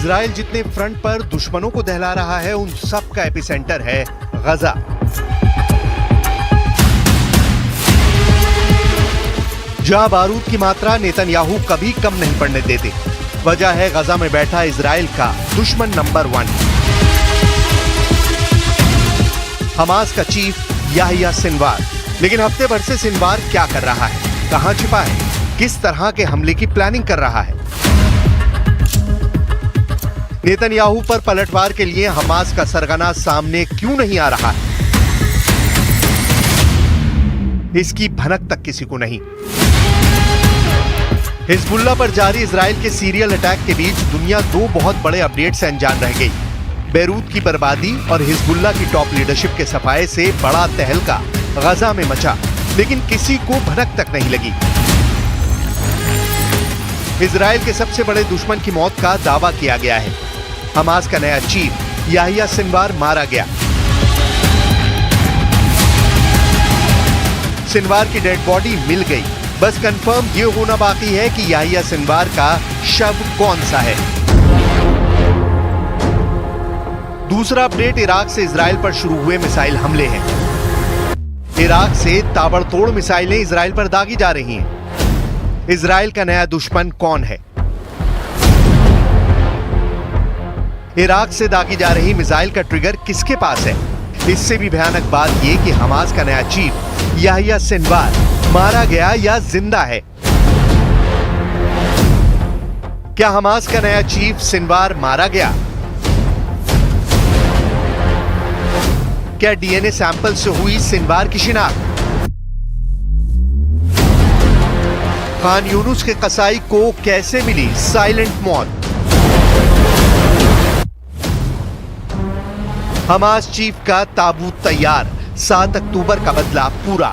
Israel जितने front पर दुश्मनों को दहला रहा है, उन सब का एपिसेंटर है गजा। जहां बारूद की मात्रा नेतन्याहू कभी कम नहीं पड़ने देते। वजह है गजा में बैठा इजराइल का दुश्मन नंबर 1, हमास का चीफ याहिया सिनवार। लेकिन हफ्ते भर से सिनवार क्या कर रहा है, कहां छिपा है, किस तरह के हमले की प्लानिंग कर रहा है? नेतन्याहू पर पलटवार के लिए हमास का सरगना सामने क्यों नहीं आ रहा है? इसकी भनक तक किसी को नहीं। हिजबुल्लाह पर जारी इजराइल के सीरियल अटैक के बीच दुनिया 2 बहुत बड़े अपडेट से अनजान रह गई। बेरूत की बर्बादी और हिजबुल्लाह की टॉप लीडरशिप के सफाये से बड़ा तहलका गजा में मचा, लेकिन किसी को भनक तक नहीं लगी। इजराइल के सबसे बड़े दुश्मन की मौत का दावा किया गया है। हमास का नया चीफ याहिया सिनवार मारा गया। सिनवार की डेड बॉडी मिल गई। बस कंफर्म ये होना बाकी है कि याहिया सिनवार का शव कौन सा है। दूसरा अपडेट इराक से इजराइल पर शुरू हुए मिसाइल हमले हैं। इराक से ताबड़तोड़ मिसाइलें इजराइल पर दागी जा रही हैं। इजराइल का नया दुश्मन कौन है? इराक से दागी जा रही मिसाइल का ट्रिगर किसके पास है? इससे भी भयानक बात यह कि हमास का नया चीफ याहिया सिनवार मारा गया या जिंदा है। क्या हमास का नया चीफ सिनवार मारा गया? क्या डीएनए सैंपल से हुई सिनवार की शिनाख्त? खान यूनुस के कसाई को कैसे मिली साइलेंट मौत? हमास चीफ का ताबूत तैयार, 7 अक्टूबर का बदला पूरा।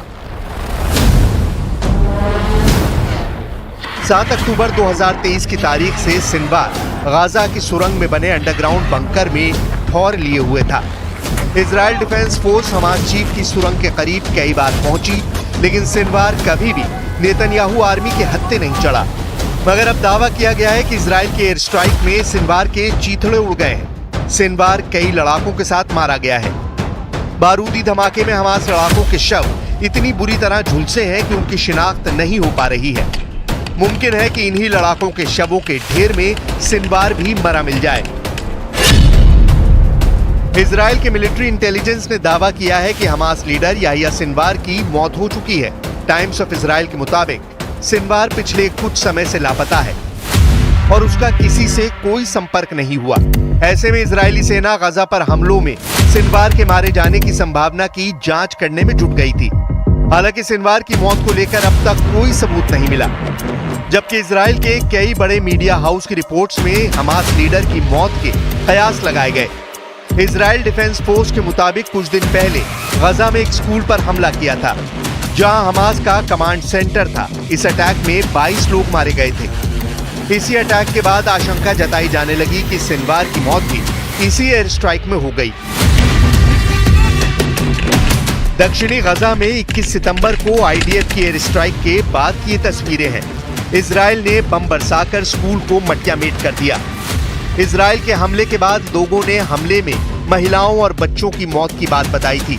7 अक्टूबर 2023 की तारीख से सिनवार गाजा की सुरंग में बने अंडरग्राउंड बंकर में ठौर लिए हुए था। Israel defence force Hamas chief की सुरंग के करीब कई बार पहुंची, लेकिन सिनवार कभी भी नेतन्याहू आर्मी के हत्थे नहीं चढ़ा। मगर अब दावा किया गया है कि इजराइल के एयर स्ट्राइक में सिनवार के चीथड़े उड़ गए हैं। सिनवार कई लड़ाकों के साथ मारा गया है। बारूदी धमाके में हमास लड़ाकों के शव इतनी बुरी तरह झुलसे हैं कि उनकी शिनाख्त नहीं हो पा रही है। मुमकिन है कि इन्हीं लड़ाकों के शवों के ढेर में सिनवार भी मरा मिल जाए। इजराइल के मिलिट्री इंटेलिजेंस ने दावा किया है कि हमास लीडर याहिया सिनवार की मौत हो चुकी है। टाइम्स ऑफ इजराइल के मुताबिक सिनवार पिछले कुछ समय से लापता है और उसका किसी से कोई संपर्क नहीं हुआ। ऐसे में इजरायली सेना गजा पर हमलों में सिनवार के मारे जाने की संभावना की जांच करने में जुट गई थी। हालांकि सिनवार की मौत को लेकर अब तक कोई सबूत नहीं मिला, जबकि इजराइल के कई बड़े मीडिया हाउस की रिपोर्ट्स में हमास लीडर की मौत के कयास लगाए गए। इजराइल डिफेंस फोर्स के मुताबिक कुछ दिन पहले गजा में एक स्कूल पर हमला किया था, जहां हमास का कमांड सेंटर था। इस अटैक में 22 लोग मारे गए थे। इसी अटैक के बाद आशंका जताई जाने लगी कि सिनवार की मौत भी इसी एयर स्ट्राइक में हो गई। दक्षिणी गजा में 21 सितंबर को आईडीएफ की एयर स्ट्राइक के बाद की तस्वीरें हैं। इजराइल ने बम बरसाकर स्कूल को मटियामेट कर दिया। इजराइल के हमले के बाद लोगों ने हमले में महिलाओं और बच्चों की मौत की बात बताई थी।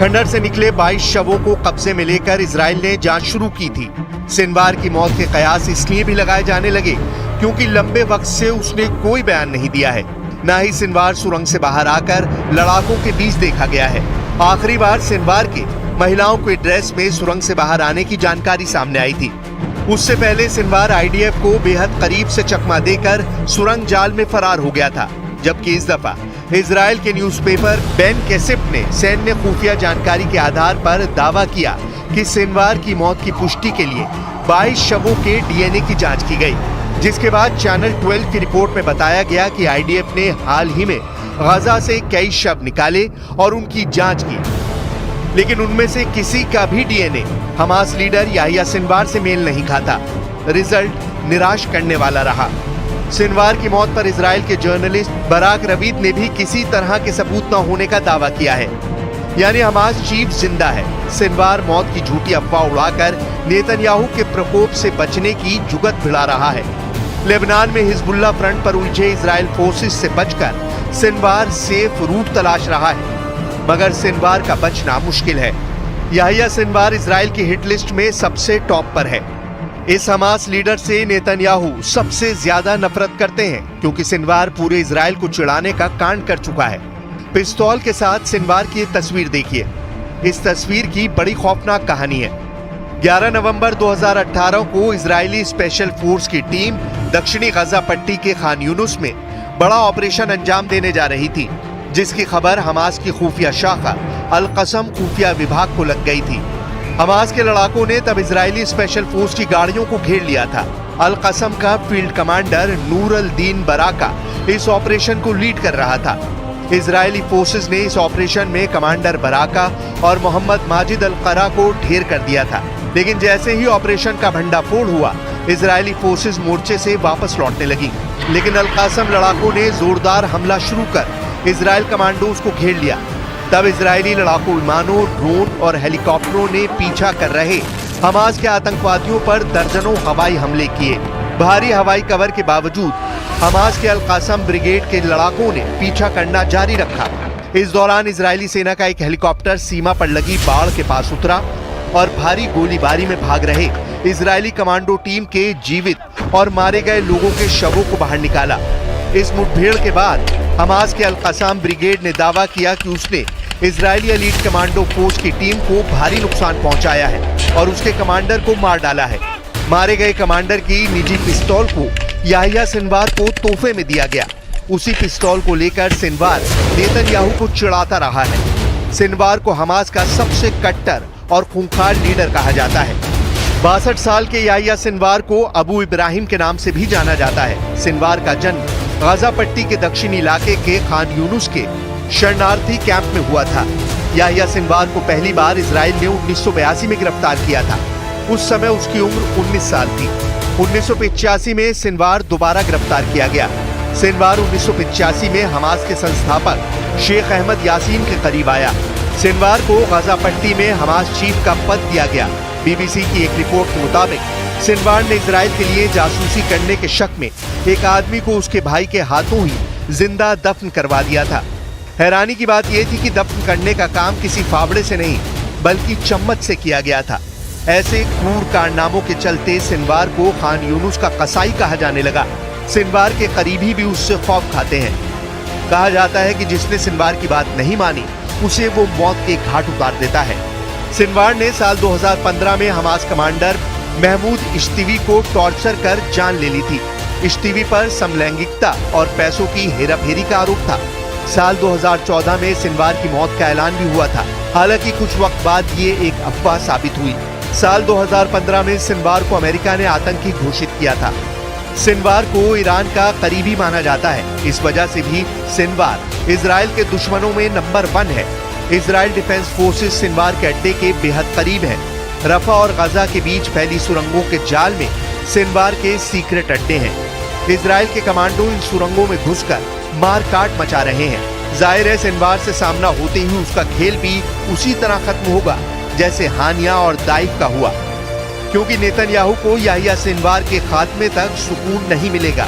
खंडर से निकले 22 शवों को कब्जे में लेकर इजराइल ने जांच शुरू की थी। सिनवार की मौत के कयास इसलिए भी लगाए जाने लगे क्योंकि लंबे वक्त से उसने कोई बयान नहीं दिया है। न ही सिनवार सुरंग से बाहर आकर लड़ाकों के बीच देखा गया है। आखिरी बार सिनवार के महिलाओं के ड्रेस में सुरंग से बाहर आने की जानकारी सामने आई थी। उससे पहले सिनवार आईडीएफ को बेहद करीब से चकमा देकर सुरंग जाल में फरार हो गया था, जबकि इस दफा इजराइल के न्यूज़पेपर बेन केसिप ने सैन्य खुफिया जानकारी के आधार पर दावा किया कि सिनवार की मौत की पुष्टि के लिए 22 शवों के डीएनए की जांच की गई, जिसके बाद चैनल 12 की रिपोर्ट में बताया गया कि आईडीएफ ने हाल ही में गजा से कई शव निकाले और उनकी जांच की। लेकिन उनमें से किसी का भी DNA Hamas leader Yahya Sinwar से मेल नहीं खाता। रिजल्ट निराश करने वाला रहा। सिनवार की मौत पर इजराइल के जर्नलिस्ट बराक रवीद ने भी किसी तरह के सबूत न होने का दावा किया है, यानी हमास चीफ जिंदा है। सिनवार मौत की झूठी अफवाह उड़ाकर नेतन्याहू के प्रकोप से बचने की जुगत भिड़ा रहा है। लेबनान में हिजबुल्लाह फ्रंट पर उलझे इजराइल फोर्सेस से बचकर सिनवार सेफ रूट तलाश रहा है, मगर सिनवार का बचना मुश्किल है। याहिया सिनवार इजराइल की हिट लिस्ट में सबसे टॉप पर है। इस हमास लीडर से नेतन्याहू सबसे ज्यादा नफरत करते हैं, क्योंकि सिनवार पूरे इजराइल को चिढ़ाने का कांड कर चुका है। पिस्तौल के साथ सिनवार की तस्वीर देखिए। इस तस्वीर की बड़ी खौफनाक कहानी है। 11 नवंबर 2018 को इजरायली स्पेशल फोर्स की टीम दक्षिणी गजा पट्टी के खान यूनुस में बड़ा ऑपरेशन अंजाम देने जा रही थी, जिसकी खबर हमास की खुफिया शाखा अल कसम खुफिया विभाग को लग गई थी। हमास के लड़ाकों ने तब इजरायली स्पेशल फोर्स की गाड़ियों को घेर लिया था। अल कसम का फील्ड कमांडर नूर अल दीन बराका इस ऑपरेशन को लीड कर रहा था। इजरायली फोर्सेस ने इस ऑपरेशन में कमांडर बराका और मोहम्मद माजिद अल करा को ढेर कर दिया था, लेकिन जैसे ही ऑपरेशन का भंडाफोड़ हुआ, इजरायली फोर्सेस मोर्चे से वापस लौटने लगी। लेकिन अल कासम लड़ाकों ने जोरदार हमला शुरू कर इजराइल कमांडोज को घेर लिया। तब इजरायली लड़ाकू विमानों, ड्रोन और हेलीकॉप्टरों ने पीछा कर रहे हमास के आतंकवादियों पर दर्जनों हवाई हमले किए। भारी हवाई कवर के बावजूद हमास के अल कासम ब्रिगेड के लड़ाकों ने पीछा करना जारी रखा। इस दौरान इजरायली सेना का एक हेलीकॉप्टर सीमा पर लगी बाड़ के पास उतरा और भारी गोलीबारी में भाग रहे इजरायली कमांडो टीम के जीवित और मारे गए लोगों के शवों को बाहर निकाला। इस मुठभेड़ के बाद हमास के अल कासम ब्रिगेड ने दावा किया कि उसने इजरायली एलीट कमांडो फोर्स की टीम को भारी नुकसान पहुंचाया है और उसके कमांडर को मार डाला है। मारे गए कमांडर की निजी पिस्तौल को याहिया सिनवार को तोहफे में दिया गया। उसी पिस्तौल को लेकर सिनवार नेतन्याहू को चिढ़ाता रहा है। सिनवार को हमास का सबसे कट्टर और खूंखार लीडर कहा जाता है। 62 साल के याहिया सिनवार को अबू इब्राहिम के नाम से भी जाना जाता है। सिनवार का जन्म गजा पट्टी के दक्षिणी इलाके के खान यूनुस के शरणार्थी कैंप में हुआ था। याहिया सिनवार को पहली बार इजराइल ने 1982 में गिरफ्तार किया था। उस समय उसकी उम्र 19 साल थी। 1985 में सिनवार दोबारा गिरफ्तार किया गया। सिनवार 1985 में हमास के संस्थापक शेख अहमद यासीन के करीब आया। सिनवार को गजा पट्टी में हमास चीफ का पद दिया गया। बीबीसी की एक रिपोर्ट के मुताबिक सिनवार ने इजराइल के लिए जासूसी करने के शक में एक आदमी को उसके भाई के हाथों ही जिंदा दफन करवा दिया था। हैरानी की बात यह थी कि दफन करने का काम किसी फावड़े से नहीं बल्कि चम्मच से किया गया था। ऐसे क्रूर कारनामों के चलते सिनवार को खान यूनुस का कसाई कहा जाने लगा। सिनवार के करीबी भी उससे खौफ खाते हैं। कहा जाता है कि जिसने सिनवार की बात नहीं मानी उसे वो मौत के घाट उतार देता है। सिनवार ने साल 2015 में हमास कमांडर महमूद इश्तीवी को टॉर्चर कर जान ले ली थी। इश्तीवी पर समलैंगिकता और पैसों की हेराफेरी का आरोप था। साल 2014 में सिनवार की मौत का ऐलान भी हुआ था। हालांकि कुछ वक्त बाद ये एक अफवाह साबित हुई। साल 2015 में सिनवार को अमेरिका ने आतंकी घोषित किया था। सिनवार को ईरान का करीबी माना जाता है। इस वजह से भी सिनवार इजराइल के दुश्मनों में नंबर 1 है। इजराइल डिफेंस फोर्सेस सिनवार के अड्डे के बेहद करीब है। रफा और गजा के बीच फैली सुरंगों के जाल में सिनवार के सीक्रेट अड्डे हैं। इजराइल के कमांडो इन सुरंगों में घुसकर मार काट मचा रहे हैं। जाहिर है सिनवार से सामना होते ही उसका खेल भी उसी तरह खत्म होगा जैसे हानिया और दाइफ का हुआ, क्योंकि नेतन्याहू को याहिया सिनवार के खात्मे तक सुकून नहीं मिलेगा।